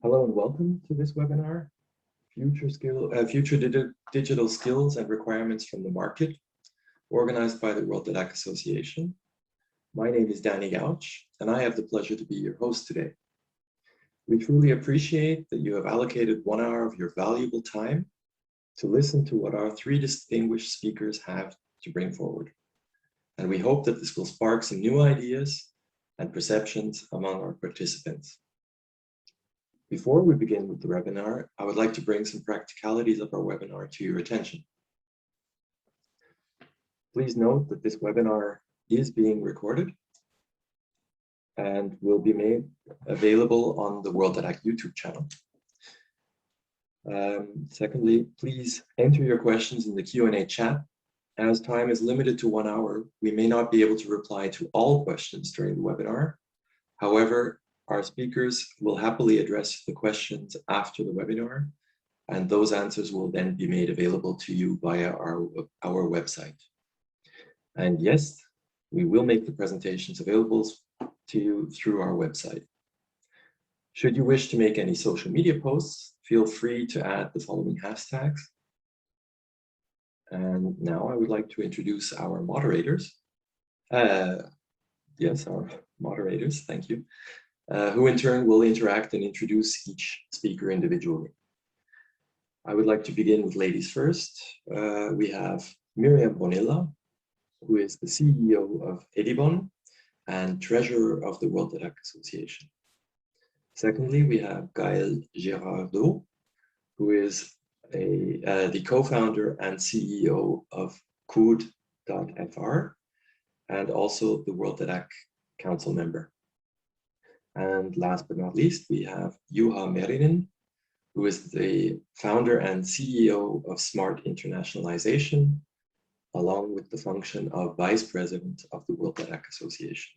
Hello and welcome to this webinar, Future Digital Skills and Requirements from the Market, organized by the Worlddidac Association. My name is Danny Gouch, and I have the pleasure to be your host today. We truly appreciate that you have allocated 1 hour of your valuable time to listen to what our 3 distinguished speakers have to bring forward. And we hope that this will spark some new ideas and perceptions among our participants. Before we begin with the webinar, I would like to bring some practicalities of our webinar to your attention. Please note that this webinar is being recorded and will be made available on the Worlddidac YouTube channel. Secondly, please enter your questions in the Q&A chat. As time is limited to 1 hour, we may not be able to reply to all questions during the webinar. However, our speakers will happily address the questions after the webinar, and those answers will then be made available to you via our website. And yes, we will make the presentations available to you through our website. Should you wish to make any social media posts, feel free to add the following hashtags. And now I would like to introduce our moderators. Yes, our moderators, thank you. Who in turn will interact and introduce each speaker individually. I would like to begin with ladies first. We have Miriam Bonilla, who is the CEO of Edibon and treasurer of the Worlddidac Association. Secondly, we have Gaël Girardot, who is the co-founder and CEO of Code.fr and also the Worlddidac Council member. And last but not least, we have Juha Merinen, who is the founder and CEO of Smart Internationalization, along with the function of Vice President of the Worlddidac Association.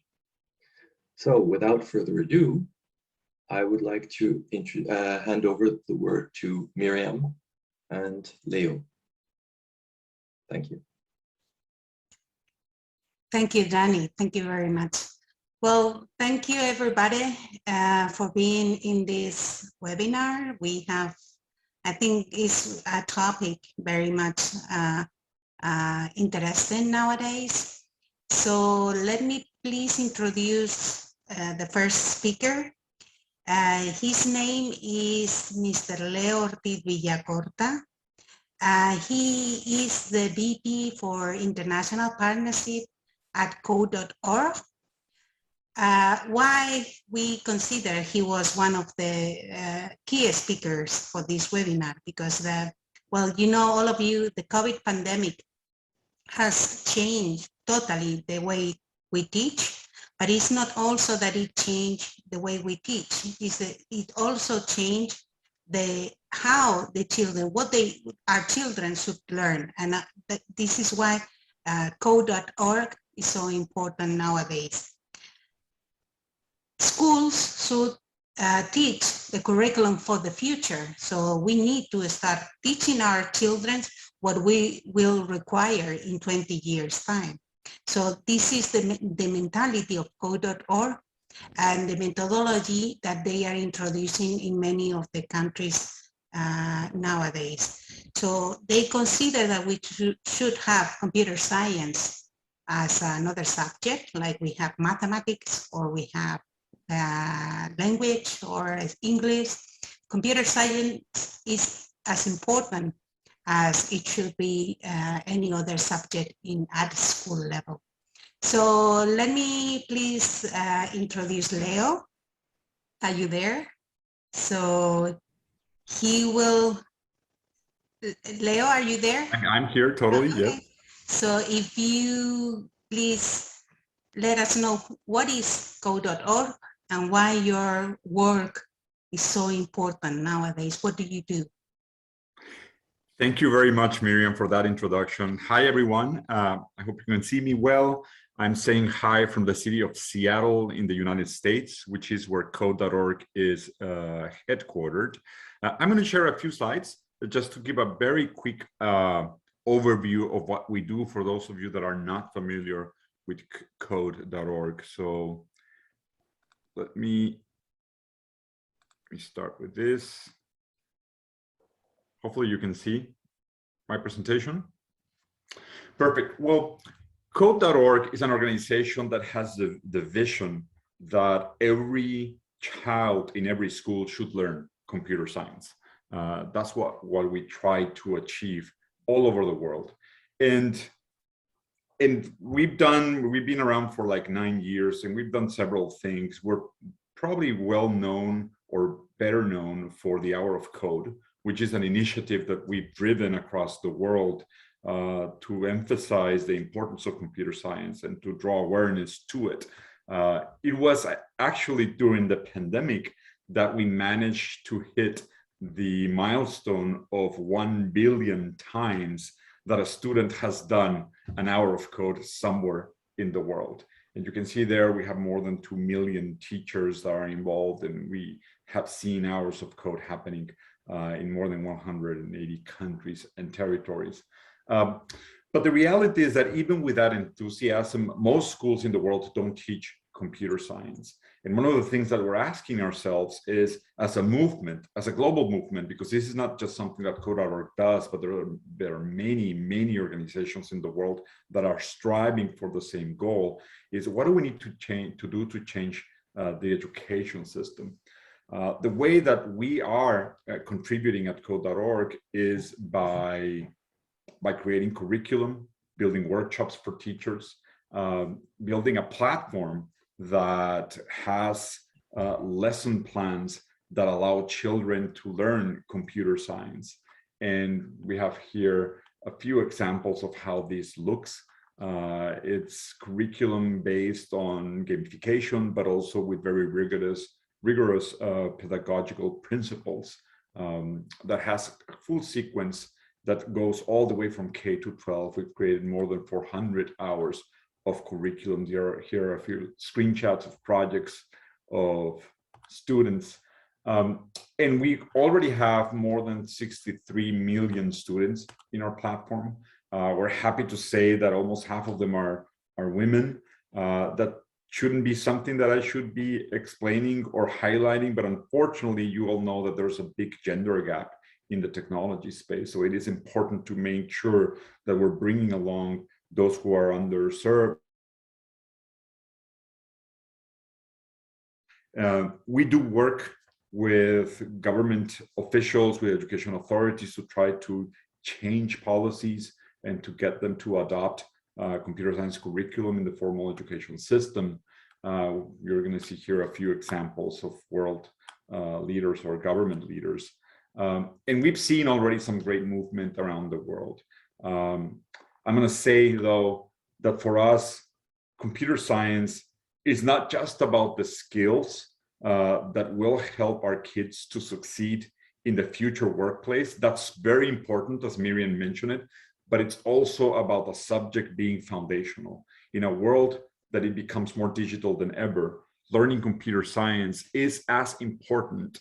So without further ado, I would like to hand over the word to Miriam and Leo. Thank you. Thank you, Danny. Thank you very much. Well, thank you everybody for being in this webinar. We have, I think it's a topic very much interesting nowadays. So let me please introduce the first speaker. His name is Mr. Leo Ortiz Villacorta. He is the VP for International Partnership at Code.org. Why we consider he was one of the key speakers for this webinar, because well, you know, all of you, the COVID pandemic has changed totally the way we teach, but it's not also that it changed the way we teach. It also changed how the children, what our children should learn. And this is why Code.org is so important nowadays. Schools should teach the curriculum for the future. So we need to start teaching our children what we will require in 20 years' time. So this is the mentality of Code.org and the methodology that they are introducing in many of the countries nowadays. So they consider that we should have computer science as another subject, like we have mathematics or we have language or English. Computer science is as important as it should be any other subject at school level. So let me please introduce Leo. Are you there? So he will, Leo, are you there? I'm here, totally, okay. yes. So if you please let us know what is Code.org and why your work is so important nowadays. What do you do? Thank you very much, Miriam, for that introduction. Hi, everyone. I hope you can see me well. I'm saying hi from the city of Seattle in the United States, which is where Code.org is headquartered. I'm going to share a few slides just to give a very quick overview of what we do for those of you that are not familiar with Code.org. So let me me start with this. Hopefully you can see my presentation. Perfect. Well, Code.org is an organization that has the vision that every child in every school should learn computer science. That's what we try to achieve all over the world. And we've been around for like 9 years, and we've done several things. We're probably well known or better known for the Hour of Code, which is an initiative that we've driven across the world to emphasize the importance of computer science and to draw awareness to it. It was actually during the pandemic that we managed to hit the milestone of 1 billion times that a student has done an hour of code somewhere in the world. And you can see there we have more than 2 million teachers that are involved, and we have seen hours of code happening in more than 180 countries and territories. But the reality is that even with that enthusiasm, most schools in the world don't teach computer science. And one of the things that we're asking ourselves is, as a movement, as a global movement, because this is not just something that Code.org does, but there are many, many organizations in the world that are striving for the same goal, is what do we need to change the education system? The way that we are contributing at Code.org is by creating curriculum, building workshops for teachers, building a platform that has lesson plans that allow children to learn computer science. And we have here a few examples of how this looks. It's curriculum based on gamification, but also with very rigorous pedagogical principles that has a full sequence that goes all the way from K to 12. We've created more than 400 hours of curriculum. Here are a few screenshots of projects of students. And we already have more than 63 million students in our platform. We're happy to say that almost half of them are women. That shouldn't be something that I should be explaining or highlighting, but unfortunately, you all know that there's a big gender gap in the technology space. So it is important to make sure that we're bringing along those who are underserved. We do work with government officials, with education authorities to try to change policies and to get them to adopt computer science curriculum in the formal education system. You're going to see here a few examples of world leaders or government leaders. And we've seen already some great movement around the world. I'm going to say, though, that for us, computer science is not just about the skills that will help our kids to succeed in the future workplace. That's very important, as Miriam mentioned it, but it's also about the subject being foundational. In a world that it becomes more digital than ever, learning computer science is as important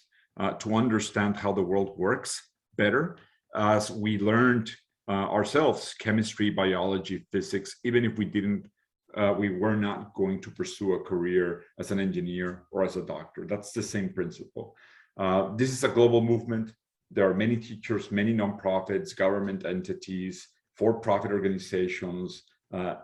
to understand how the world works better as we learned ourselves chemistry, biology, physics, even if we were not going to pursue a career as an engineer or as a doctor. That's the same principle. This is a global movement. There are many teachers, many nonprofits, government entities, for-profit organizations,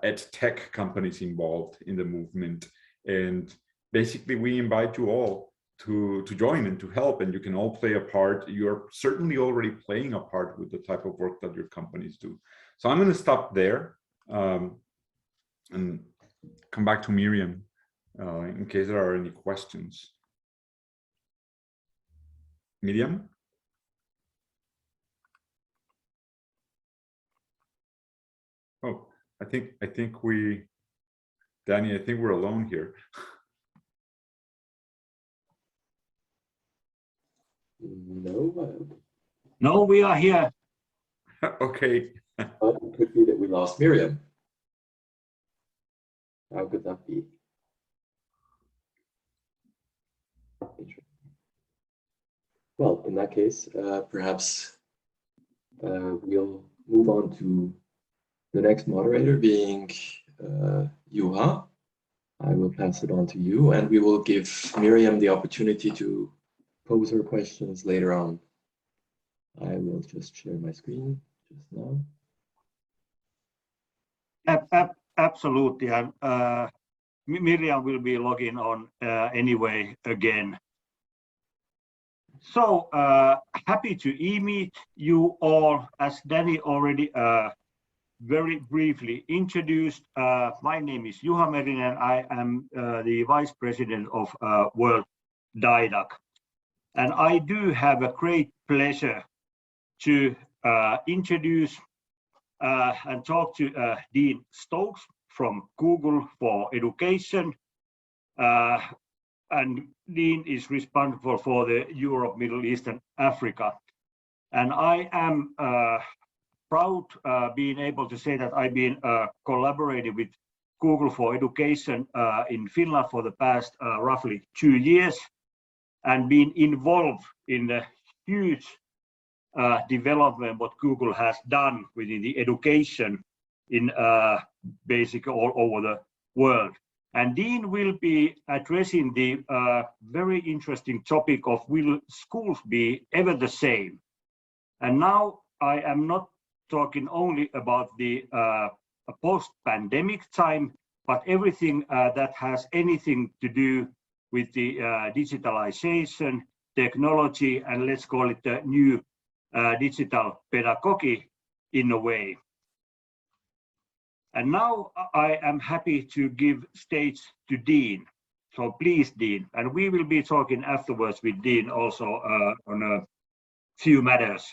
ed tech companies involved in the movement. And basically, we invite you all to join and to help, and you can all play a part. You're certainly already playing a part with the type of work that your companies do. So I'm going to stop there and come back to Miriam in case there are any questions. Miriam? Oh, I think Danny, I think we're alone here. No, we are here. Okay. But it could be that we lost Miriam. How could that be? Well, in that case, perhaps we'll move on to the next moderator, being I will pass it on to you, and we will give Miriam the opportunity to pose her questions later on. I will just share my screen just now. Absolutely. Miriam will be logging on anyway again. So happy to meet you all. As Danny already very briefly introduced, my name is Juha Merinen. I am the Vice President of Worlddidac. And I do have a great pleasure to introduce and talk to Dean Stokes from Google for Education. And Dean is responsible for the Europe, Middle East and Africa. And I am proud being able to say that I've been collaborating with Google for Education in Finland for the past roughly 2 years, and been involved in the huge development what Google has done within the education in basically all over the world. And Dean will be addressing the very interesting topic of will schools be ever the same? And now I am not talking only about the post-pandemic time, but everything that has anything to do with the digitalization, technology, and let's call it the new digital pedagogy in a way. And now I am happy to give stage to Dean. So please, Dean, and we will be talking afterwards with Dean also on a few matters.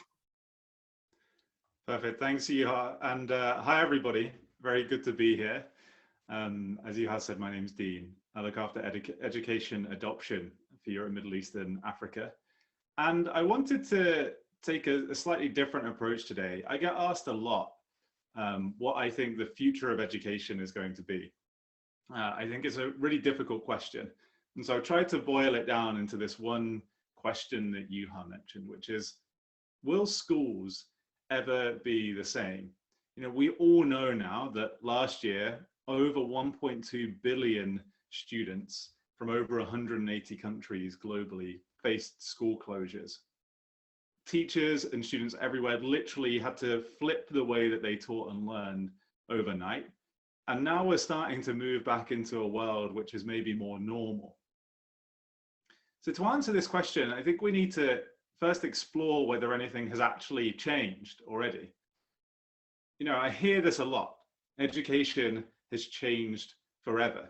Perfect, thanks Juha, and hi everybody, very good to be here. As Juha said, my name's Dean. I look after education adoption for Europe, Middle East and Africa. And I wanted to take a slightly different approach today. I get asked a lot what I think the future of education is going to be. I think it's a really difficult question. And so I tried to boil it down into this one question that Juha mentioned, which is, will schools ever be the same? You know, we all know now that last year, over 1.2 billion students from over 180 countries globally faced school closures. Teachers and students everywhere literally had to flip the way that they taught and learned overnight. And now we're starting to move back into a world which is maybe more normal. So to answer this question, I think we need to first explore whether anything has actually changed already. You know, I hear this a lot. Education has changed forever.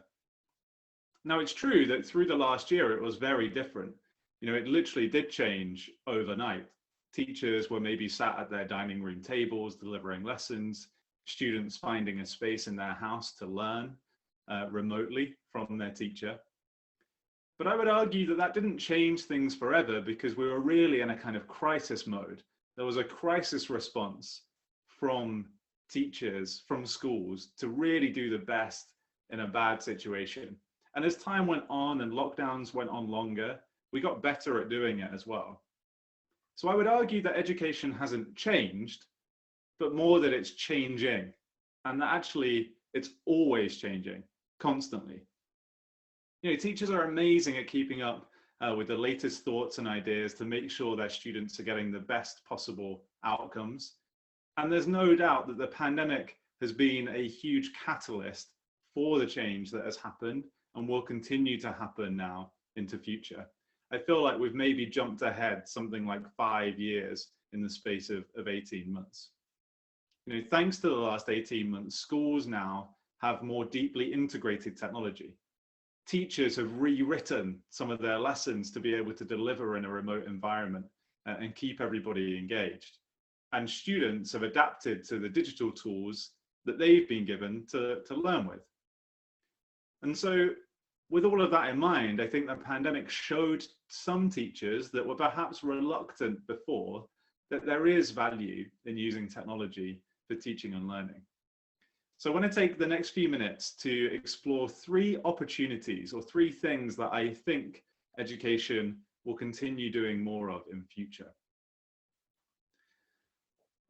Now it's true that through the last year, it was very different. You know, it literally did change overnight. Teachers were maybe sat at their dining room tables delivering lessons, students finding a space in their house to learn remotely from their teacher. But I would argue that that didn't change things forever because we were really in a kind of crisis mode. There was a crisis response from teachers, from schools to really do the best in a bad situation. And as time went on and lockdowns went on longer, we got better at doing it as well. So I would argue that education hasn't changed, but more that it's changing, and that actually it's always changing, constantly. You know, teachers are amazing at keeping up with the latest thoughts and ideas to make sure their students are getting the best possible outcomes. And there's no doubt that the pandemic has been a huge catalyst for the change that has happened and will continue to happen now into future. I feel like we've maybe jumped ahead something like 5 years in the space of 18 months. You know, thanks to the last 18 months, schools now have more deeply integrated technology. Teachers have rewritten some of their lessons to be able to deliver in a remote environment and keep everybody engaged. And students have adapted to the digital tools that they've been given to learn with. And so with all of that in mind, I think the pandemic showed some teachers that were perhaps reluctant before that there is value in using technology for teaching and learning. So I want to take the next few minutes to explore 3 opportunities or 3 things that I think education will continue doing more of in future.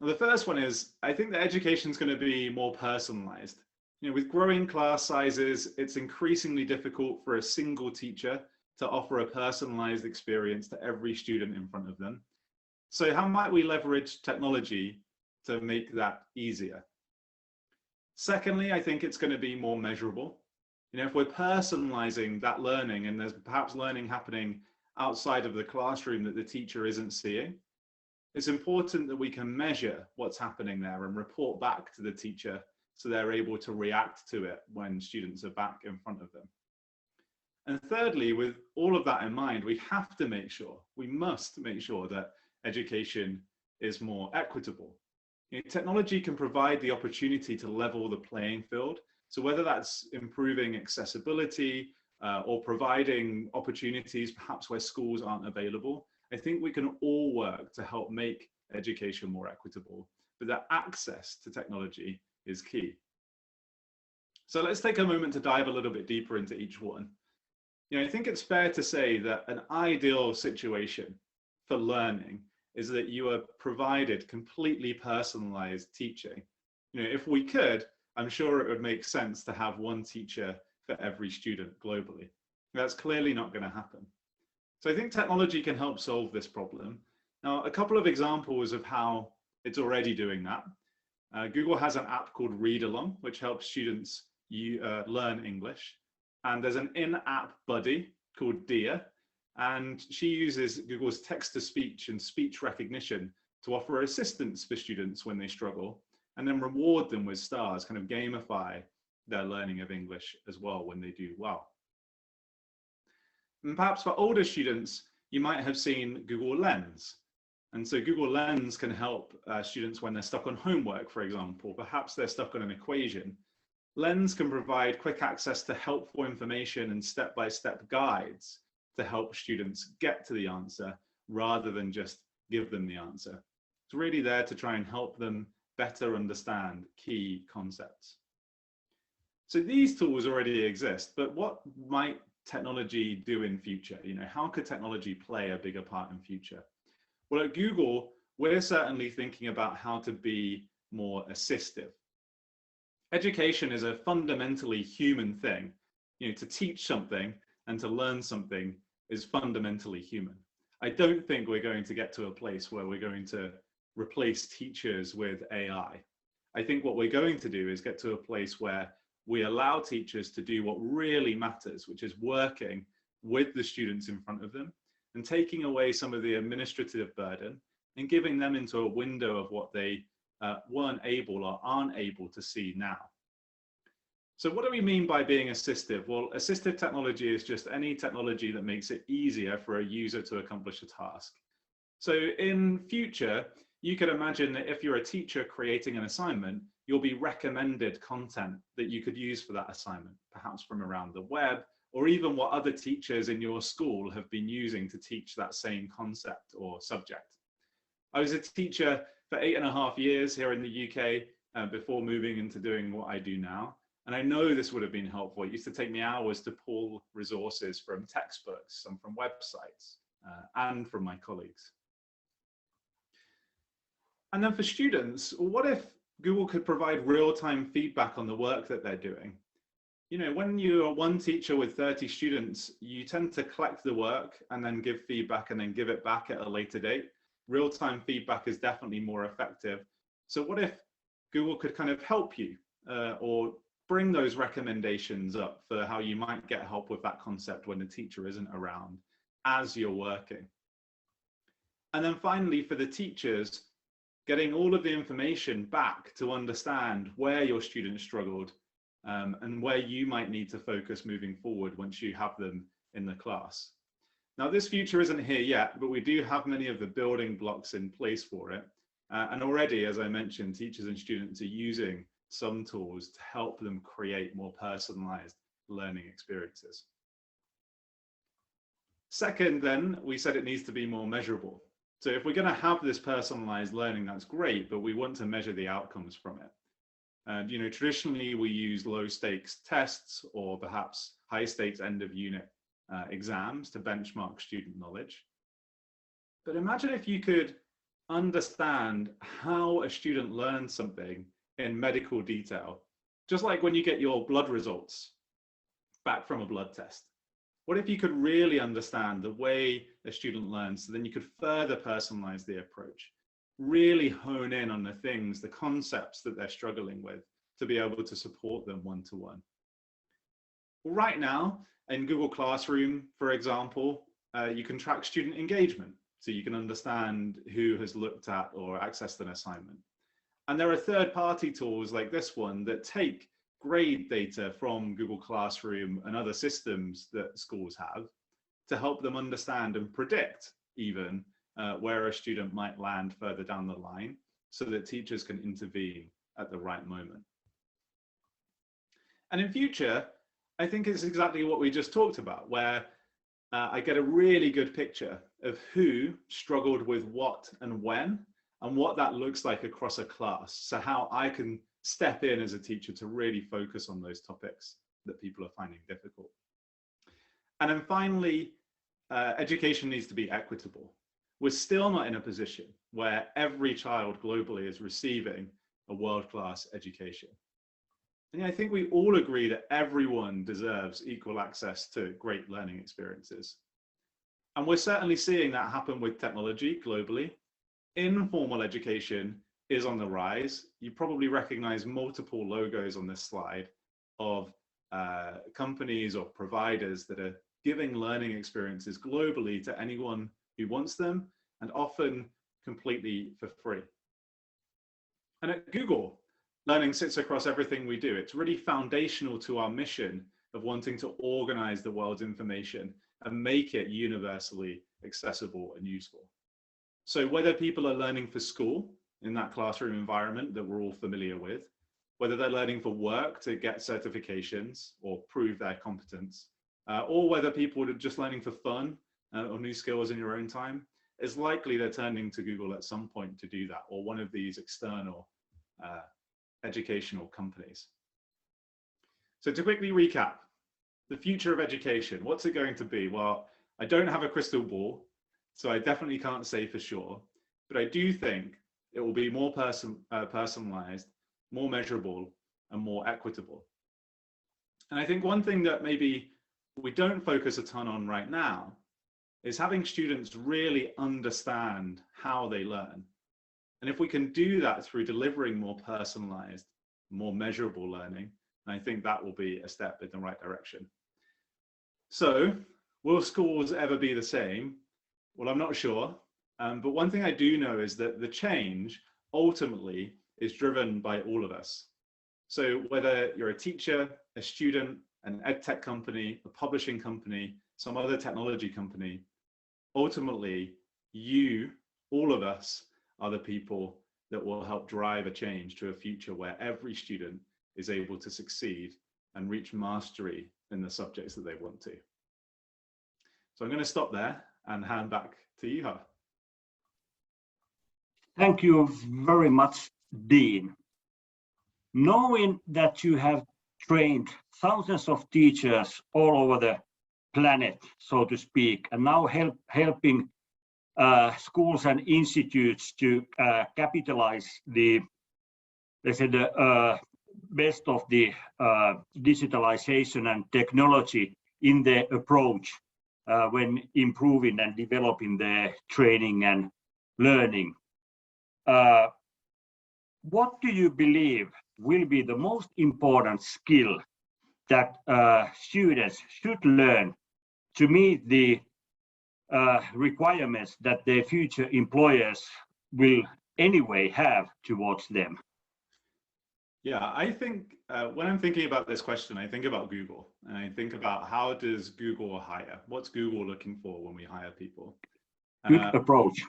Well, the first one is, I think that education is going to be more personalized. You know, with growing class sizes, it's increasingly difficult for a single teacher to offer a personalized experience to every student in front of them. So how might we leverage technology to make that easier? Secondly, I think it's going to be more measurable. If we're personalizing that learning and there's perhaps learning happening outside of the classroom that the teacher isn't seeing, it's important that we can measure what's happening there and report back to the teacher so they're able to react to it when students are back in front of them. And thirdly, with all of that in mind, we must make sure that education is more equitable. Technology can provide the opportunity to level the playing field. So whether that's improving accessibility or providing opportunities perhaps where schools aren't available, I think we can all work to help make education more equitable, but that access to technology is key. So let's take a moment to dive a little bit deeper into each one. I think it's fair to say that an ideal situation for learning is that you are provided completely personalized teaching. If we could, I'm sure it would make sense to have one teacher for every student globally. That's clearly not going to happen. So I think technology can help solve this problem. Now, a couple of examples of how it's already doing that. Google has an app called Read Along, which helps students learn English. And there's an in-app buddy called Dia, and she uses Google's text-to-speech and speech recognition to offer assistance for students when they struggle, and then reward them with stars, kind of gamify their learning of English as well when they do well. And perhaps for older students, you might have seen Google Lens. And so Google Lens can help students when they're stuck on homework, for example. Perhaps they're stuck on an equation. Lens can provide quick access to helpful information and step-by-step guides to help students get to the answer rather than just give them the answer. It's really there to try and help them better understand key concepts. So these tools already exist, but what might technology do in future? How could technology play a bigger part in future? Well, at Google, we're certainly thinking about how to be more assistive. Education is a fundamentally human thing. To teach something and to learn something is fundamentally human. I don't think we're going to get to a place where we're going to replace teachers with AI. I think what we're going to do is get to a place where we allow teachers to do what really matters, which is working with the students in front of them and taking away some of the administrative burden and giving them into a window of what they weren't able or aren't able to see now. So what do we mean by being assistive? Well, assistive technology is just any technology that makes it easier for a user to accomplish a task. So in future, you could imagine that if you're a teacher creating an assignment, you'll be recommended content that you could use for that assignment, perhaps from around the web, or even what other teachers in your school have been using to teach that same concept or subject. I was a teacher for 8.5 years here in the UK before moving into doing what I do now. And I know this would have been helpful. It used to take me hours to pull resources from textbooks and from websites and from my colleagues. And then for students, what if Google could provide real-time feedback on the work that they're doing? When you are one teacher with 30 students, you tend to collect the work and then give feedback and then give it back at a later date. Real-time feedback is definitely more effective. So what if Google could kind of help you or bring those recommendations up for how you might get help with that concept when the teacher isn't around as you're working? And then finally, for the teachers, getting all of the information back to understand where your students struggled and where you might need to focus moving forward once you have them in the class. Now, this future isn't here yet, but we do have many of the building blocks in place for it. And already, as I mentioned, teachers and students are using some tools to help them create more personalized learning experiences. Second, then, we said it needs to be more measurable. So if we're going to have this personalized learning, that's great, but we want to measure the outcomes from it. And traditionally we use low stakes tests or perhaps high stakes end of unit exams to benchmark student knowledge. But imagine if you could understand how a student learns something in medical detail, just like when you get your blood results back from a blood test. What if you could really understand the way a student learns, so then you could further personalize the approach, really hone in on the things, the concepts that they're struggling with to be able to support them one-to-one. Well, right now in Google Classroom, for example, you can track student engagement. So you can understand who has looked at or accessed an assignment. And there are third-party tools like this one that take grade data from Google Classroom and other systems that schools have to help them understand and predict even where a student might land further down the line so that teachers can intervene at the right moment. And in future, I think it's exactly what we just talked about, where I get a really good picture of who struggled with what and when, and what that looks like across a class. So how I can step in as a teacher to really focus on those topics that people are finding difficult. And then finally, education needs to be equitable. We're still not in a position where every child globally is receiving a world-class education. And I think we all agree that everyone deserves equal access to great learning experiences. And we're certainly seeing that happen with technology globally. Informal education is on the rise. You probably recognize multiple logos on this slide of companies or providers that are giving learning experiences globally to anyone who wants them, and often completely for free. And at Google, learning sits across everything we do. It's really foundational to our mission of wanting to organize the world's information and make it universally accessible and useful. So whether people are learning for school in that classroom environment that we're all familiar with, whether they're learning for work to get certifications or prove their competence, or whether people are just learning for fun or new skills in your own time, it's likely they're turning to Google at some point to do that, or one of these external educational companies. So to quickly recap, the future of education, what's it going to be? Well, I don't have a crystal ball, so I definitely can't say for sure, but I do think it will be more personalized, more measurable, and more equitable. And I think one thing that maybe we don't focus a ton on right now is having students really understand how they learn. And if we can do that through delivering more personalized, more measurable learning, I think that will be a step in the right direction. So, will schools ever be the same? Well, I'm not sure. But one thing I do know is that the change ultimately is driven by all of us. So whether you're a teacher, a student, an ed tech company, a publishing company, some other technology company, ultimately you, all of us, are the people that will help drive a change to a future where every student is able to succeed and reach mastery in the subjects that they want to. So I'm going to stop there and hand back to you, Juha. Thank you very much, Dean. Knowing that you have trained thousands of teachers all over the planet, so to speak, and now helping schools and institutes to capitalize the, let's say, the best of the digitalization and technology in their approach when improving and developing their training and learning. What do you believe will be the most important skill that students should learn to meet the requirements that their future employers will anyway have towards them? Yeah, I think when I'm thinking about this question, I think about Google, and I think about how does Google hire? What's Google looking for when we hire people? Good approach.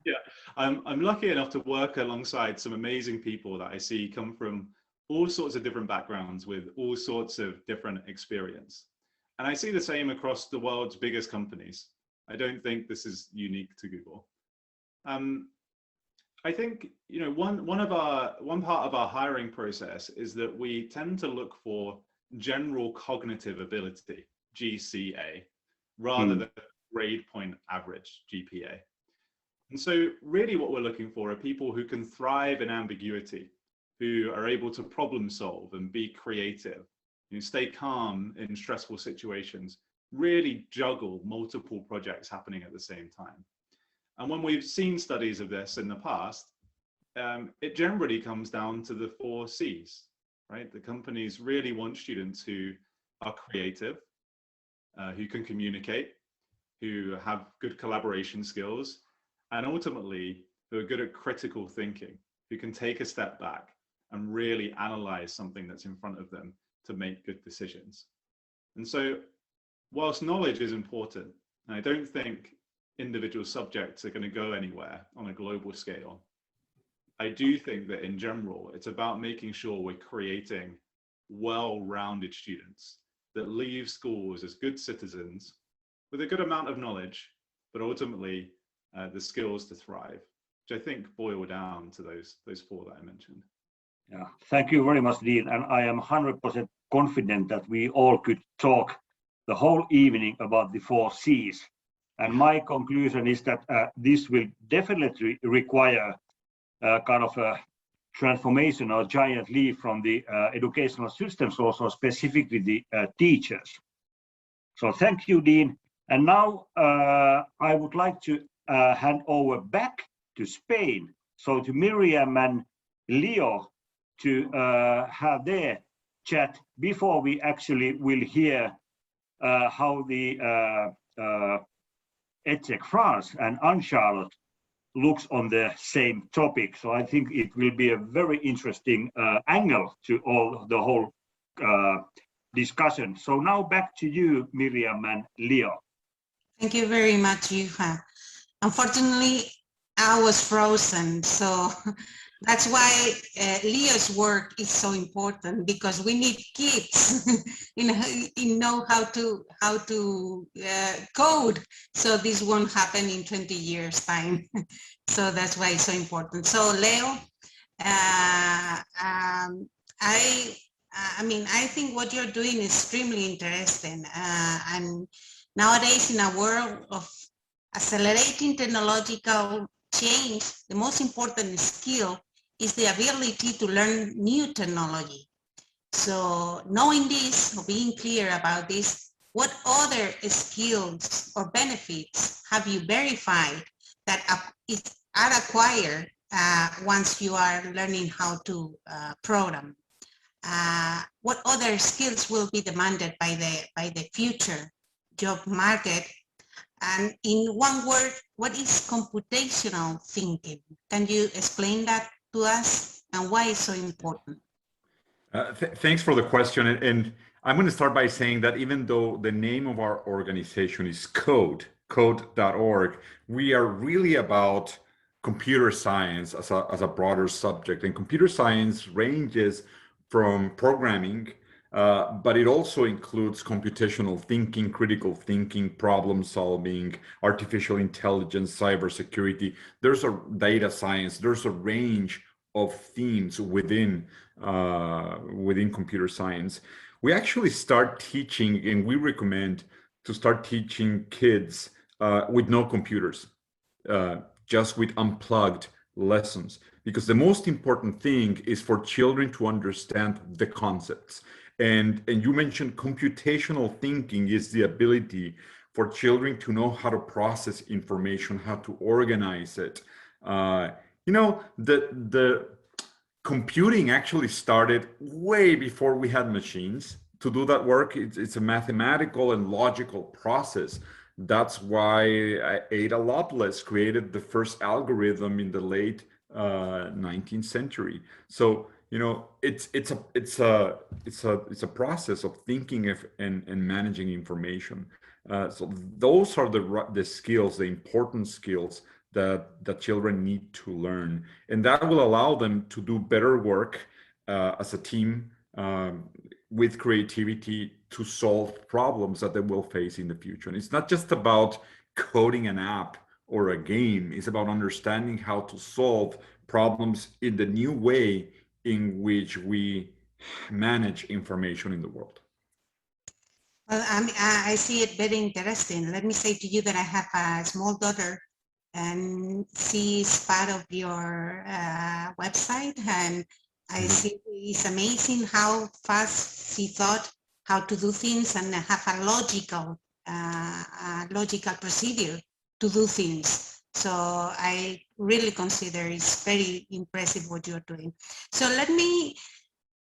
Yeah, I'm lucky enough to work alongside some amazing people that I see come from all sorts of different backgrounds with all sorts of different experience. And I see the same across the world's biggest companies. I don't think this is unique to Google. I think, you know, one part of our hiring process is that we tend to look for general cognitive ability, GCA, rather than grade point average, GPA. And so really what we're looking for are people who can thrive in ambiguity, who are able to problem solve and be creative, who stay calm in stressful situations, really juggle multiple projects happening at the same time. And when we've seen studies of this in the past, it generally comes down to the 4 C's, right? The companies really want students who are creative, who can communicate, who have good collaboration skills, and ultimately who are good at critical thinking, who can take a step back and really analyze something that's in front of them to make good decisions. And so whilst knowledge is important, and I don't think individual subjects are going to go anywhere on a global scale, I do think that in general, it's about making sure we're creating well-rounded students that leave schools as good citizens with a good amount of knowledge, but ultimately the skills to thrive, which I think boil down to those 4 that I mentioned. Yeah, thank you very much, Dean. And I am 100% confident that we all could talk the whole evening about the 4 C's. And my conclusion is that this will definitely require kind of a transformation or giant leap from the educational systems, also specifically the teachers. So thank you, Dean. And now I would like to hand over back to Spain. So to Miriam and Leo to have their chat before we actually will hear how the EdTech France and Untitled looks on the same topic. So I think it will be a very interesting angle to the whole discussion. So now back to you, Miriam and Leo. Thank you very much, Juha. Unfortunately, I was frozen, so that's why Leo's work is so important, because we need kids know how to code, so this won't happen in 20 years time. So that's why it's so important. So Leo, I mean, I think what you're doing is extremely interesting, and nowadays in a world of accelerating technological change, the most important skill is the ability to learn new technology. So knowing this, or being clear about this, what other skills or benefits have you verified that are acquired once you are learning how to program? What other skills will be demanded by the future job market? And in one word, what is computational thinking? Can you explain that to us, and why it's so important? Thanks for the question. And I'm going to start by saying that even though the name of our organization is code.org, we are really about computer science as a broader subject. And computer science ranges from programming, but it also includes computational thinking, critical thinking, problem solving, artificial intelligence, cybersecurity. There's a data science. There's a range of themes within computer science. We actually start teaching, and we recommend to start teaching kids with no computers, just with unplugged lessons, because the most important thing is for children to understand the concepts. And you mentioned computational thinking is the ability for children to know how to process information, how to organize it. You know, the computing actually started way before we had machines to do that work. It's a mathematical and logical process. That's why Ada Lovelace created the first algorithm in the late 19th century. So, you know, it's a process of thinking and managing information. So those are the skills, the important skills that children need to learn, and that will allow them to do better work as a team with creativity to solve problems that they will face in the future. And it's not just about coding an app or a game. It's about understanding how to solve problems in the new way in which we manage information in the world. Well, I see it very interesting. Let me say to you that I have a small daughter, and she is part of your website, and I see it's amazing how fast she thought how to do things and have a logical logical procedure to do things. So I really consider it's very impressive what you're doing. So let me,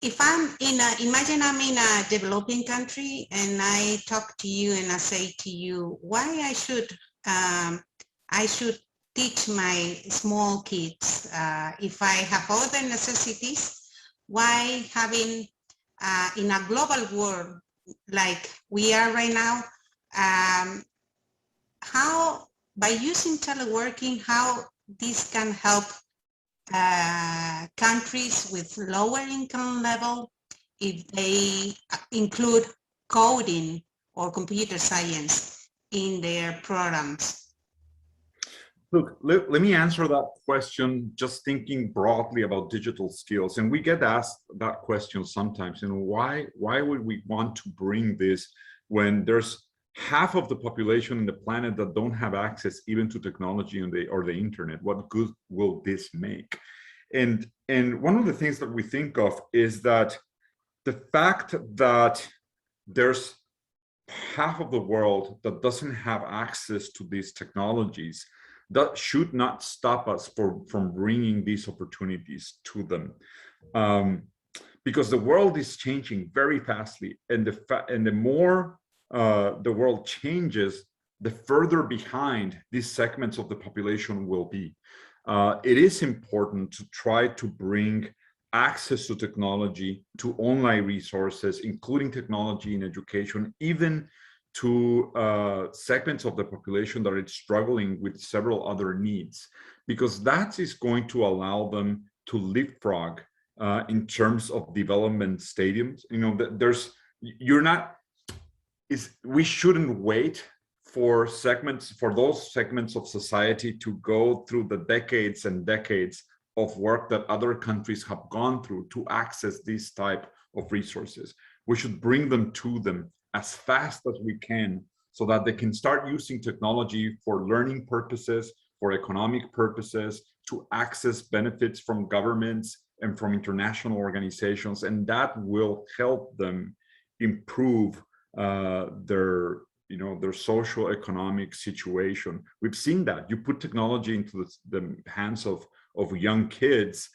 if I'm imagine I'm in a developing country and I talk to you and I say to you, why I should teach my small kids, if I have other necessities, why having in a global world like we are right now, how by using teleworking, how this can help countries with lower income level if they include coding or computer science in their programs? Look, let me answer that question just thinking broadly about digital skills. And we get asked that question sometimes, why would we want to bring this when there's half of the population in the planet that don't have access even to technology or the internet? What good will this make? And one of the things that we think of is that the fact that there's half of the world that doesn't have access to these technologies, that should not stop us from bringing these opportunities to them. Because the world is changing very fastly, and the more the world changes, the further behind these segments of the population will be. It is important to try to bring access to technology, to online resources, including technology in education, even to segments of the population that are struggling with several other needs, because that is going to allow them to leapfrog in terms of development stadiums. We shouldn't wait for those segments of society to go through the decades and decades of work that other countries have gone through to access these type of resources. We should bring them to them as fast as we can so that they can start using technology for learning purposes, for economic purposes, to access benefits from governments and from international organizations, and that will help them improve their socio-economic situation. We've seen that. You put technology into the hands of young kids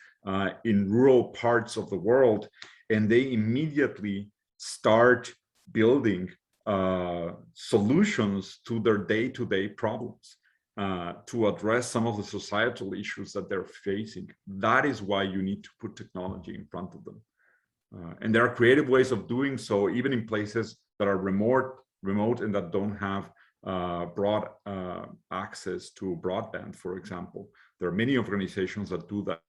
in rural parts of the world, and they immediately start building solutions to their day-to-day problems, to address some of the societal issues that they're facing. That is why you need to put technology in front of them. And there are creative ways of doing so, even in places that are remote and that don't have broad access to broadband, for example. There are many organizations that do that.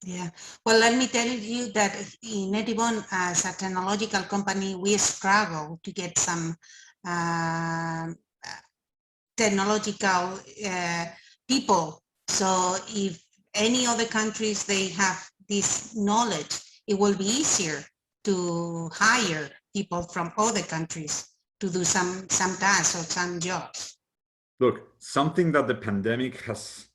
Yeah, well, let me tell you that in Edibon, as a technological company, we struggle to get some technological people. So if any other countries, they have this knowledge, it will be easier to hire people from other countries to do some tasks or some jobs. Look, something that the pandemic has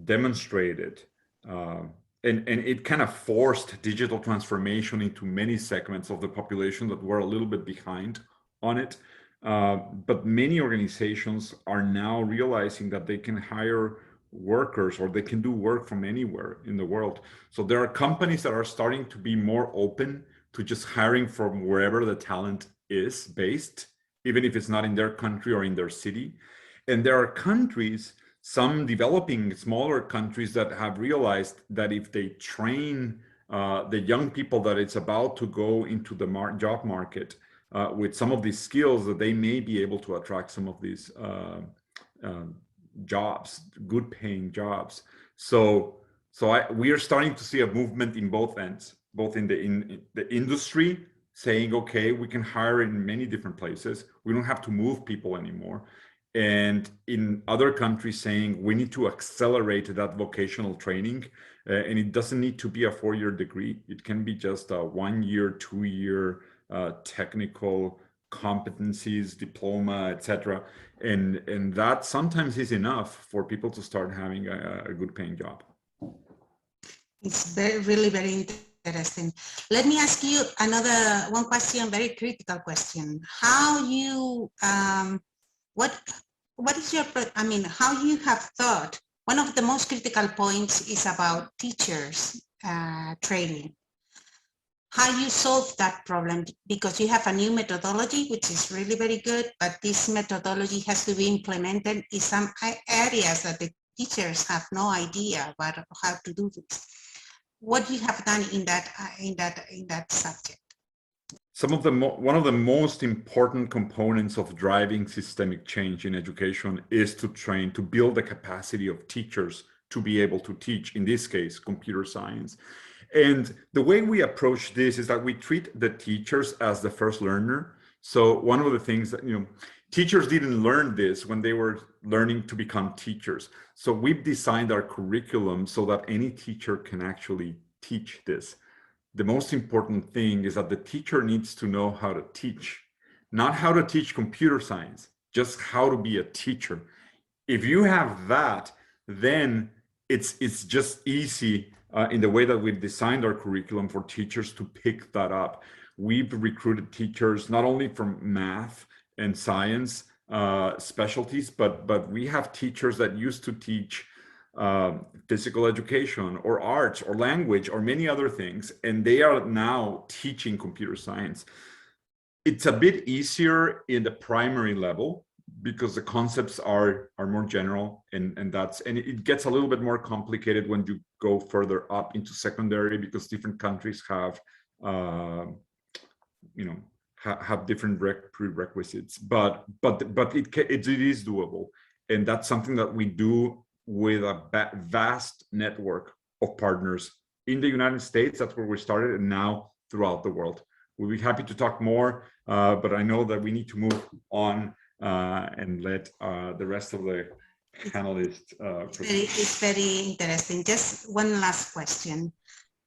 demonstrated, and it kind of forced digital transformation into many segments of the population that were a little bit behind on it. But many organizations are now realizing that they can hire workers, or they can do work from anywhere in the world. So there are companies that are starting to be more open to just hiring from wherever the talent is based, even if it's not in their country or in their city. And there are countries, some developing smaller countries, that have realized that if they train the young people that it's about to go into the job market with some of these skills, that they may be able to attract some of these jobs, good paying jobs. So we are starting to see a movement in both ends, both in the industry saying, okay, we can hire in many different places. We don't have to move people anymore. And in other countries saying we need to accelerate that vocational training. And it doesn't need to be a 4-year degree. It can be just a 1-year, 2-year technical competencies, diploma, etc. And that sometimes is enough for people to start having a good paying job. It's really very interesting. Let me ask you one question, very critical question. How you, what is your, how you have thought, one of the most critical points is about teachers training. How you solve that problem, because you have a new methodology, which is really very good, but this methodology has to be implemented in some areas that the teachers have no idea about how to do this. What you have done in that subject? One of the most important components of driving systemic change in education is to build the capacity of teachers to be able to teach, in this case, computer science. And the way we approach this is that we treat the teachers as the first learner. So one of the things that, teachers didn't learn this when they were learning to become teachers. So we've designed our curriculum so that any teacher can actually teach this. The most important thing is that the teacher needs to know how to teach, not how to teach computer science, just how to be a teacher. If you have that, then it's just easy in the way that we've designed our curriculum for teachers to pick that up. We've recruited teachers not only from math and science specialties, but we have teachers that used to teach physical education or arts or language or many other things, and they are now teaching computer science. It's a bit easier in the primary level because the concepts are more general, and it gets a little bit more complicated when you go further up into secondary, because different countries have have different prerequisites, but it is doable, and that's something that we do with a vast network of partners in the United States. That's where we started, and now throughout the world. We'll be happy to talk more, but I know that we need to move on and let the rest of the panelists It's very interesting. Just one last question.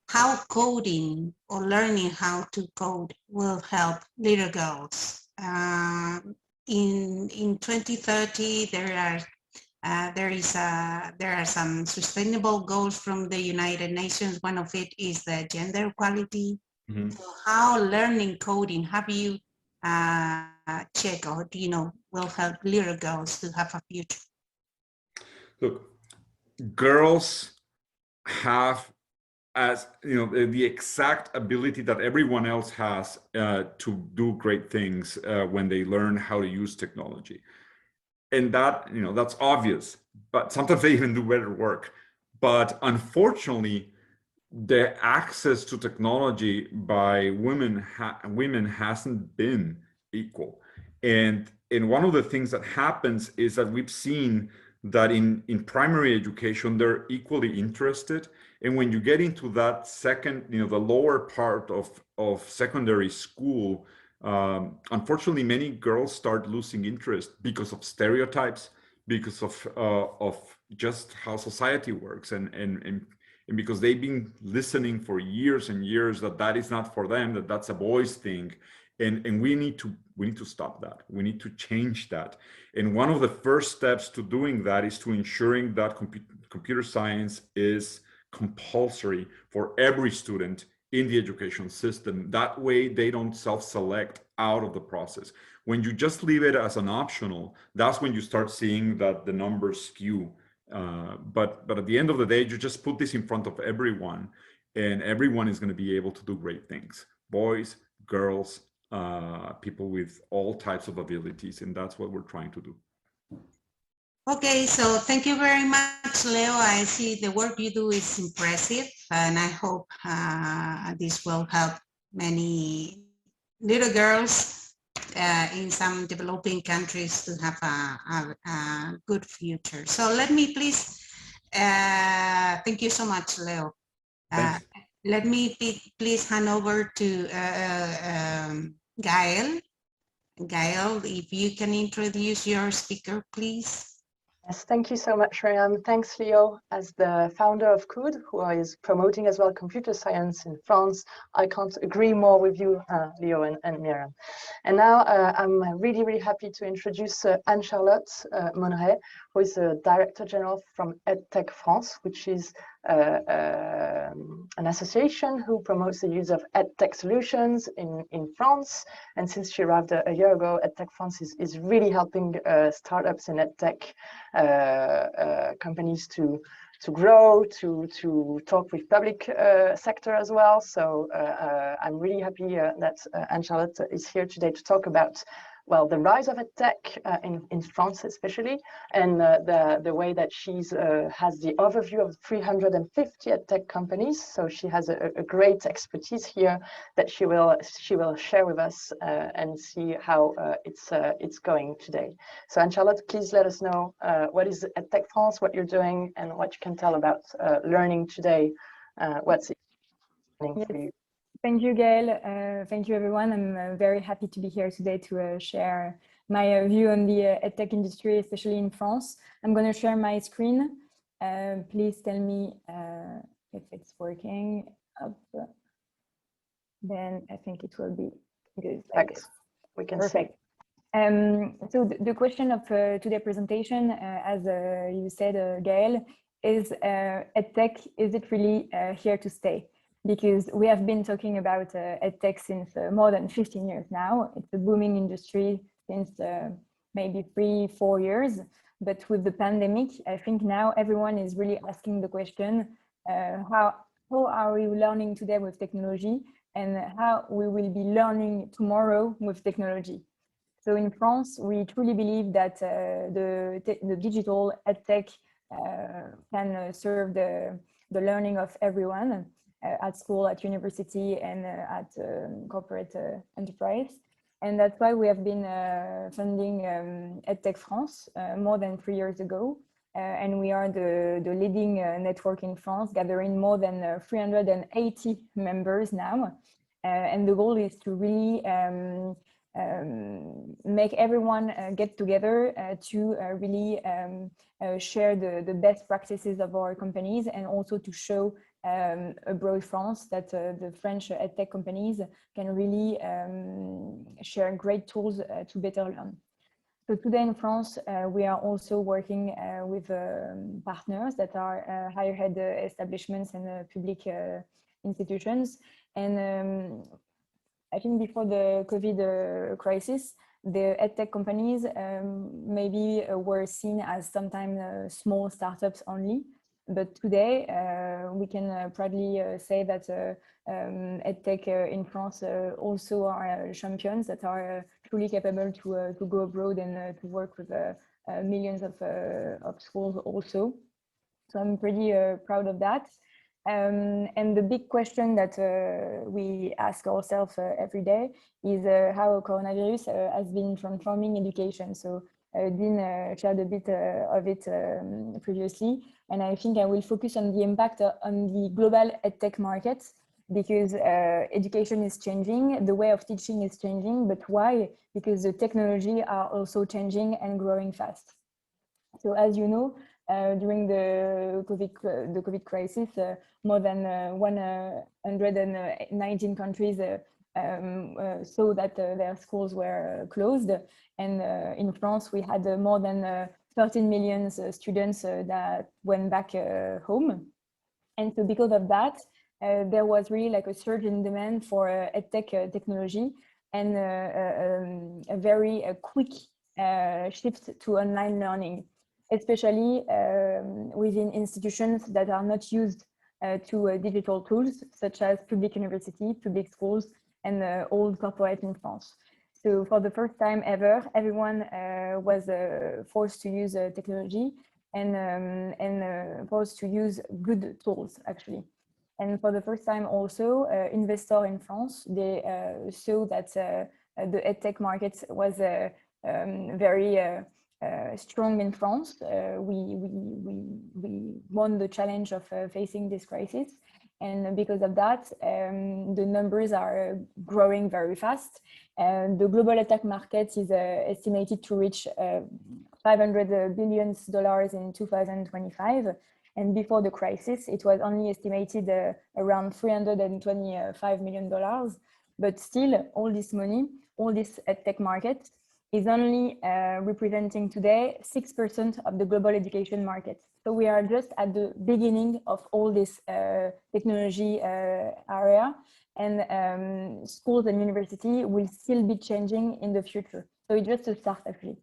How coding or learning how to code will help little girls? In 2030, there are some sustainable goals from the United Nations. One of it is the gender equality. Mm-hmm. So how learning coding, have you check, or do you know, will help little girls to have a future? Look, girls have, as the exact ability that everyone else has to do great things when they learn how to use technology, and that that's obvious. But sometimes they even do better work. But unfortunately, the access to technology by women hasn't been equal, and one of the things that happens is that we've seen that in primary education they're equally interested, and when you get into that second, the lower part of secondary school, unfortunately many girls start losing interest because of stereotypes, because of just how society works, and because they've been listening for years and years that is not for them, that's a boys thing, and we need to stop that. We need to change that. And one of the first steps to doing that is to ensuring that computer science is compulsory for every student in the education system. That way they don't self-select out of the process. When you just leave it as an optional, that's when you start seeing that the numbers skew. But at the end of the day, you just put this in front of everyone, and everyone is going to be able to do great things. Boys, girls, people with all types of abilities, and that's what we're trying to do. Okay, so thank you very much, Leo. I see the work you do is impressive, and I hope this will help many little girls in some developing countries to have a good future. So let me please, thank you so much, Leo. Let me please hand over to Gael. Gael, if you can introduce your speaker, please. Yes, thank you so much, Miriam. Thanks, Leo. As the founder of COUD, who is promoting as well computer science in France, I can't agree more with you, Leo and Miriam. And now I'm really, really happy to introduce Anne-Charlotte Monneret, who is the Director General from EdTech France, which is an association who promotes the use of EdTech solutions in France. And since she arrived a year ago, EdTech France is really helping startups and EdTech companies to grow, to talk with public sector as well. So I'm really happy that Anne-Charlotte is here today to talk about, well, the rise of EdTech in France especially, and the way that she's has the overview of 350 EdTech companies. So she has a great expertise here that she will share with us and see how it's going today. So Anne-Charlotte, please let us know what is EdTech France, what you're doing, and what you can tell about learning today. What's it for you? Thank you, Gail. Thank you, everyone. I'm very happy to be here today to share my view on the EdTech industry, especially in France. I'm going to share my screen. Please tell me if it's working. Then I think it will be good. Thanks. We can Perfect. So the question of today's presentation, as you said, Gail, is EdTech, is it really here to stay? Because we have been talking about EdTech since more than 15 years now. It's a booming industry since maybe 3-4 years. But with the pandemic, I think now everyone is really asking the question, how are we learning today with technology, and how we will be learning tomorrow with technology? So in France, we truly believe that the digital EdTech can serve the learning of everyone. At school, at university, and at corporate enterprise. And that's why we have been funding EdTech France more than 3 years ago. And we are the leading network in France, gathering more than 380 members now. And the goal is to really make everyone get together to really share the best practices of our companies, and also to show abroad France that the French EdTech companies can really share great tools to better learn. So today in France, we are also working with partners that are higher ed establishments and public institutions. And I think before the COVID crisis, the EdTech companies maybe were seen as sometimes small startups only. But today, we can proudly say that EdTech in France also are champions that are truly capable to go abroad and to work with millions of schools also. So I'm pretty proud of that. And the big question that we ask ourselves every day is how coronavirus has been transforming education. So Dean shared a bit of it previously, and I think I will focus on the impact on the global EdTech market, because education is changing, the way of teaching is changing, but why? Because the technology are also changing and growing fast. So as you know, during the COVID crisis, more than 119 countries saw that their schools were closed. And in France, we had more than 13 million students that went back home. And so because of that, there was really like a surge in demand for EdTech technology, and a very quick shift to online learning, especially within institutions that are not used to digital tools, such as public university, public schools, and old corporate in France. So for the first time ever, everyone was forced to use technology and forced to use good tools, actually. And for the first time also, investors in France, they saw that the EdTech market was very strong in France. We won the challenge of facing this crisis. And because of that, the numbers are growing very fast. And the global EdTech market is estimated to reach $500 billion in 2025. And before the crisis, it was only estimated around $325 million. But still, all this money, all this EdTech market is only representing today 6% of the global education market. So we are just at the beginning of all this technology area, and schools and university will still be changing in the future. So it's just a start actually.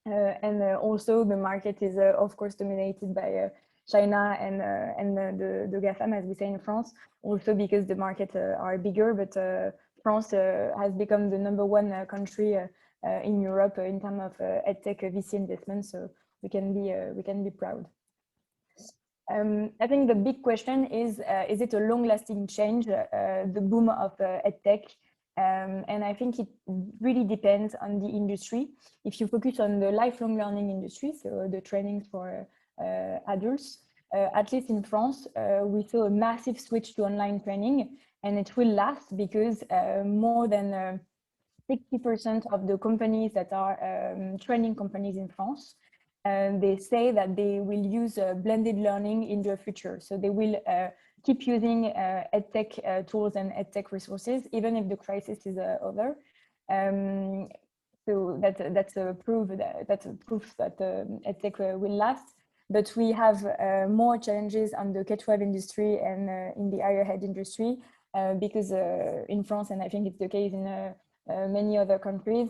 And also the market is of course dominated by China and the GAFAM, as we say in France, also because the markets are bigger, but France has become the #1 country in Europe in terms of edtech VC investment, so we can be proud. I think the big question is it a long-lasting change, the boom of edtech? And I think it really depends on the industry. If you focus on the lifelong learning industry, so the training for adults, at least in France, we saw a massive switch to online training, and it will last because more than 60% of the companies that are training companies in France, they say that they will use blended learning in the future. So they will keep using edtech tools and edtech resources, even if the crisis is over. So that's a proof that edtech will last. But we have more challenges on the K-12 industry and in the higher ed industry because in France, and I think it's the case in many other countries,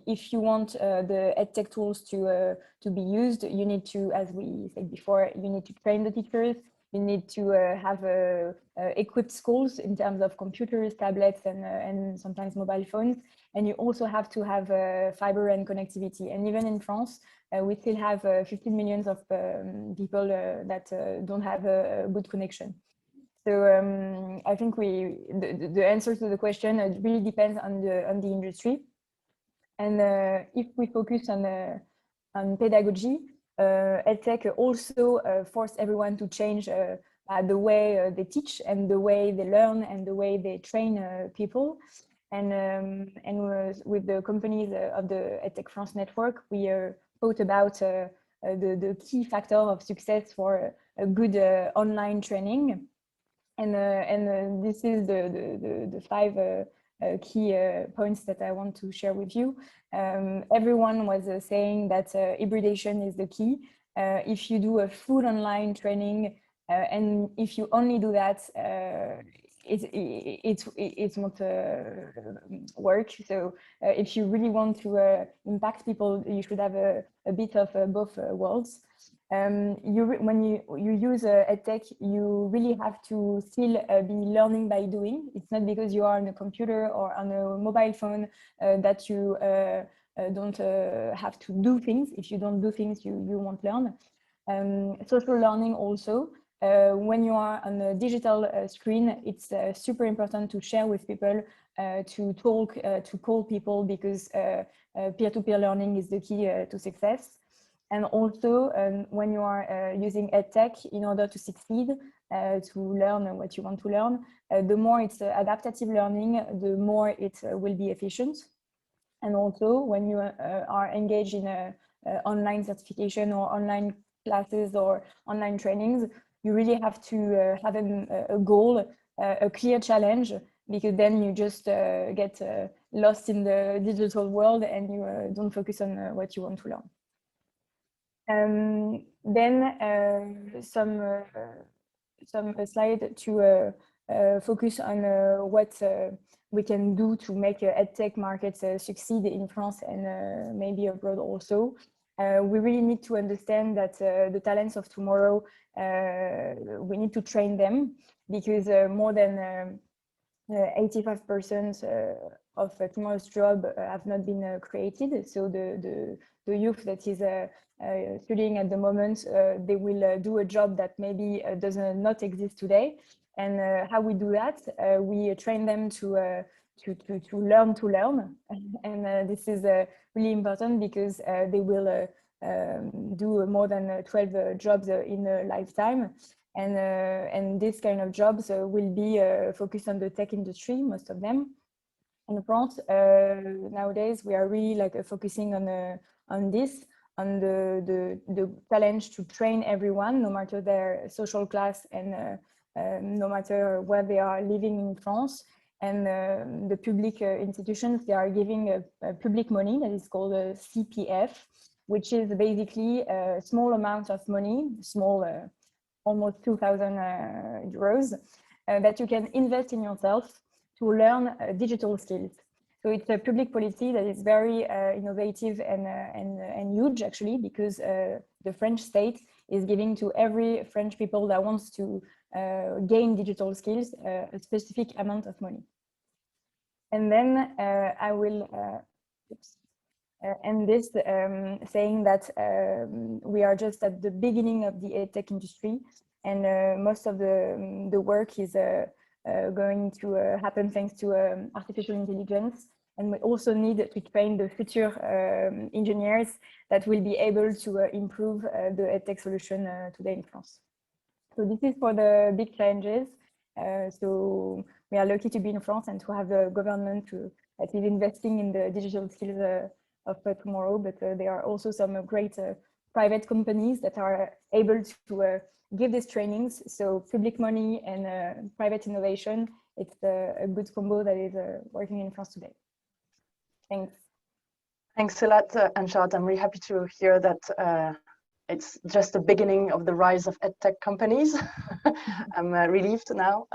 if you want the edtech tools to be used, you need to, as we said before, you need to train the teachers. You need to have equipped schools in terms of computers, tablets, and sometimes mobile phones. And you also have to have fiber and connectivity. And even in France, we still have 15 million of people that don't have a good connection. So I think the answer to the question really depends on the industry. And if we focus on pedagogy, edtech also force everyone to change the way they teach and the way they learn and the way they train people. And with the companies of the edtech France network, we thought about the key factor of success for a good online training. And this is the 5 key points that I want to share with you. Everyone was saying that hybridization is the key. If you do a full online training and if you only do that, it's not work. So if you really want to impact people, you should have a bit of both worlds. When you use edtech, you really have to still be learning by doing. It's not because you are on a computer or on a mobile phone that you don't have to do things. If you don't do things, you won't learn. Social learning also. When you are on a digital screen, it's super important to share with people, to talk, to call people, because peer-to-peer learning is the key to success. And also, when you are using edtech in order to succeed, to learn what you want to learn, the more it's adaptive learning, the more it will be efficient. And also, when you are engaged in a online certification or online classes or online trainings, you really have to have a goal, a clear challenge, because then you just get lost in the digital world and you don't focus on what you want to learn. Then some slide to focus on what we can do to make edtech markets succeed in France and maybe abroad also. We really need to understand that the talents of tomorrow, we need to train them, because more than 85% of tomorrow's job have not been created. So the youth that is studying at the moment, they will do a job that maybe does not exist today. And how we do that? We train them to learn to learn. And this is really important, because they will do more than 12 jobs in a lifetime. And this kind of jobs will be focused on the tech industry, most of them. In France, nowadays, we are really focusing on this, on the challenge to train everyone, no matter their social class and no matter where they are living in France. And the public institutions, they are giving public money that is called a CPF, which is basically a small amount of money, small, almost 2,000 euros, that you can invest in yourself to learn digital skills. So it's a public policy that is very innovative and huge, actually, because the French state is giving to every French people that wants to gain digital skills a specific amount of money. And then I will end this saying that we are just at the beginning of the edtech industry, and most of the work is going to happen thanks to artificial intelligence. And we also need to train the future engineers that will be able to improve the edtech solution today in France. So this is for the big challenges. So we are lucky to be in France and to have the government that is investing in the digital skills of tomorrow, but there are also some great private companies that are able to give these trainings. So public money and private innovation, it's a good combo that is working in France today. Thanks. Thanks a lot, Anshad. I'm really happy to hear that it's just the beginning of the rise of edtech companies. I'm relieved now.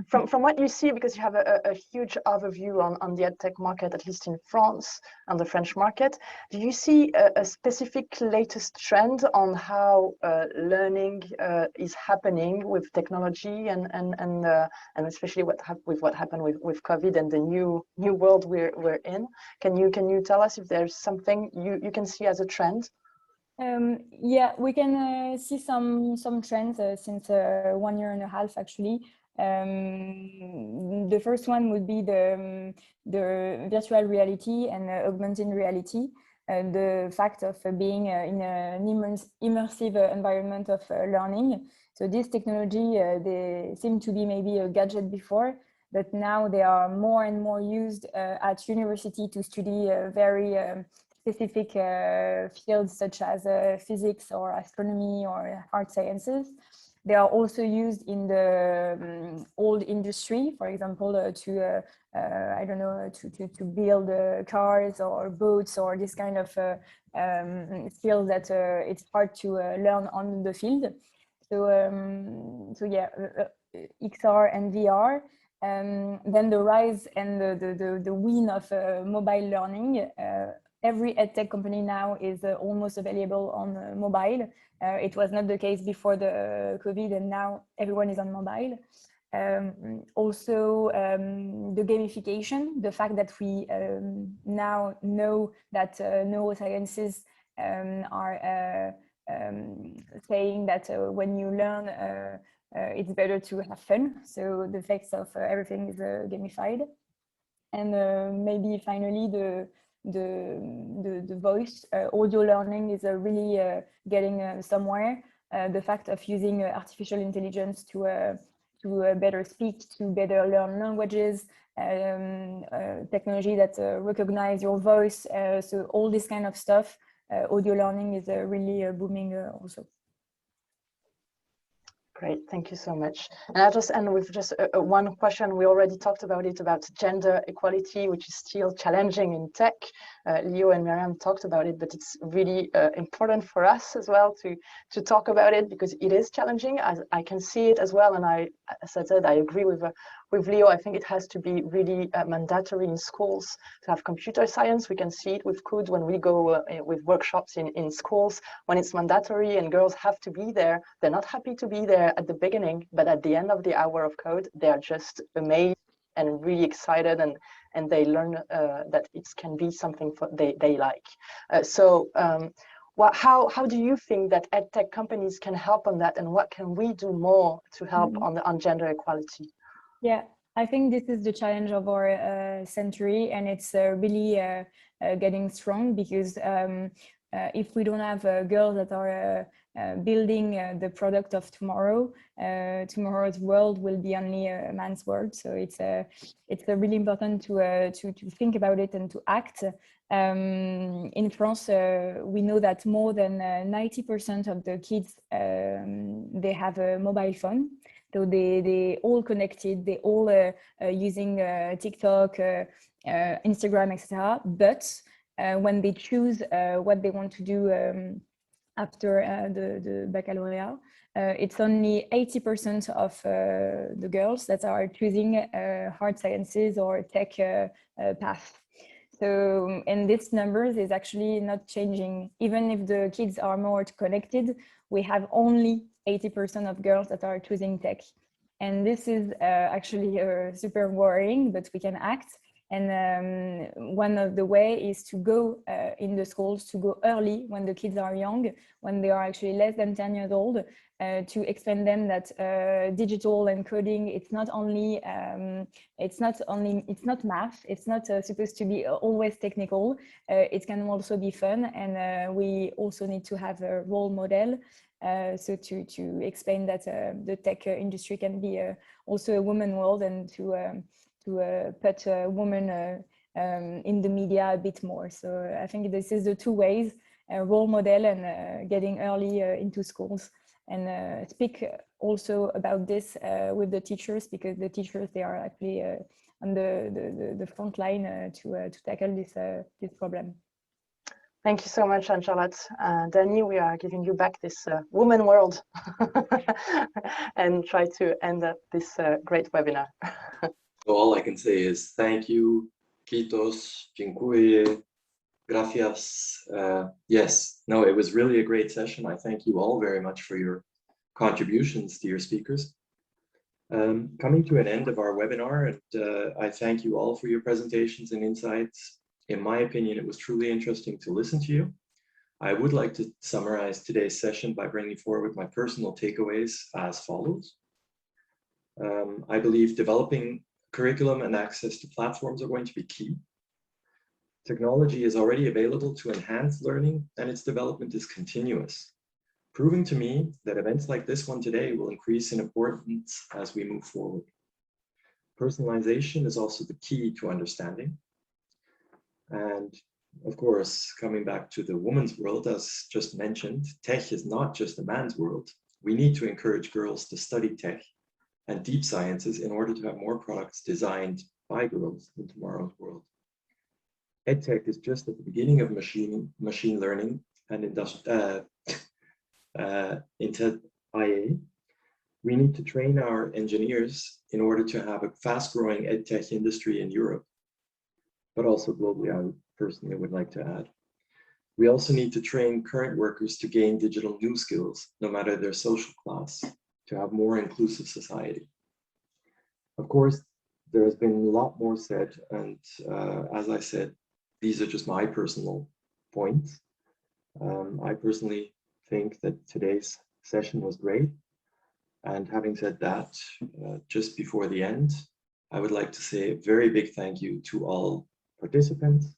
From what you see, because you have a huge overview on the edtech market, at least in France, on the French market, do you see a specific latest trend on how learning is happening with technology and especially what happened with COVID and the new world we're in? Can you tell us if there's something you can see as a trend? Yeah, we can see some trends since 1 year and a half, actually. The first one would be the virtual reality and augmented reality. The fact of being in an immersive environment of learning. So this technology, they seem to be maybe a gadget before, but now they are more and more used at university to study very specific fields such as physics or astronomy or hard sciences. They are also used in the old industry, for example, to I don't know, to build cars or boats or this kind of skills that it's hard to learn on the field. So yeah, XR and VR. Then the rise and the win of mobile learning. Every edtech company now is almost available on mobile. It was not the case before the COVID, and now everyone is on mobile. Also, the gamification, the fact that we now know that neurosciences are saying that when you learn, it's better to have fun. So the effects of everything is gamified. And maybe finally the voice audio learning is really getting somewhere. The fact of using artificial intelligence to better speak, to better learn languages, technology that recognize your voice. So all this kind of stuff, audio learning is really booming also. Great, thank you so much. And I'll just end with just one question. We already talked about it, about gender equality, which is still challenging in tech. Leo and Miriam talked about it, but it's really important for us as well to talk about it, because it is challenging. I can see it as well, and as I said, I agree with Leo. I think it has to be really mandatory in schools to have computer science. We can see it with COOD when we go with workshops in schools, when it's mandatory and girls have to be there. They're not happy to be there at the beginning, but at the end of the hour of code, they are just amazed and really excited, and they learn that it can be something they like. How do you think that edtech companies can help on that, and what can we do more to help on gender equality? Yeah, I think this is the challenge of our century, and it's really getting strong, because if we don't have girls that are building the product of tomorrow, tomorrow's world will be only a man's world. So it's really important to think about it and to act. In France, we know that more than 90% of the kids they have a mobile phone. So they all connected, they all using TikTok, Instagram, etc. But when they choose what they want to do after the baccalaureate, it's only 80% of the girls that are choosing hard sciences or tech path. So, and this numbers is actually not changing. Even if the kids are more connected, we have only 80% of girls that are choosing tech. And this is actually super worrying, but we can act. And one of the way is to go in the schools, to go early when the kids are young, when they are actually less than 10 years old, to explain them that digital and coding, it's not math, it's not supposed to be always technical, it can also be fun, and we also need to have a role model. So to explain that the tech industry can be also a woman world, and to put women in the media a bit more. So I think this is the two ways, role model and getting early into schools, and speak also about this with the teachers, because the teachers, they are actually on the front line to tackle this problem. Thank you so much, Anne-Charlotte. Danny, we are giving you back this woman world and try to end up this great webinar. So all I can say is thank you, kiitos, dziękuję, gracias. Yes, no, it was really a great session. I thank you all very much for your contributions to your speakers. Coming to an end of our webinar, and I thank you all for your presentations and insights. In my opinion, it was truly interesting to listen to you. I would like to summarize today's session by bringing forward my personal takeaways as follows. I believe developing curriculum and access to platforms are going to be key. Technology is already available to enhance learning, and its development is continuous, proving to me that events like this one today will increase in importance as we move forward. Personalization is also the key to understanding. And of course, coming back to the woman's world, as just mentioned, tech is not just a man's world. We need to encourage girls to study tech and deep sciences in order to have more products designed by girls in tomorrow's world. EdTech is just at the beginning of machine learning and into IA. We need to train our engineers in order to have a fast-growing EdTech industry in Europe, but also globally, I personally would like to add. We also need to train current workers to gain digital new skills, no matter their social class, to have more inclusive society. Of course, there has been a lot more said, and as I said, these are just my personal points. I personally think that today's session was great. And having said that, just before the end, I would like to say a very big thank you to all participants,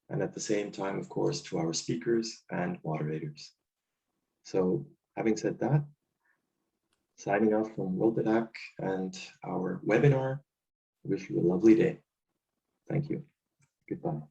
and at the same time, of course, to our speakers and moderators. So having said that, signing off from Worlddidac and our webinar, wish you a lovely day. Thank you. Goodbye.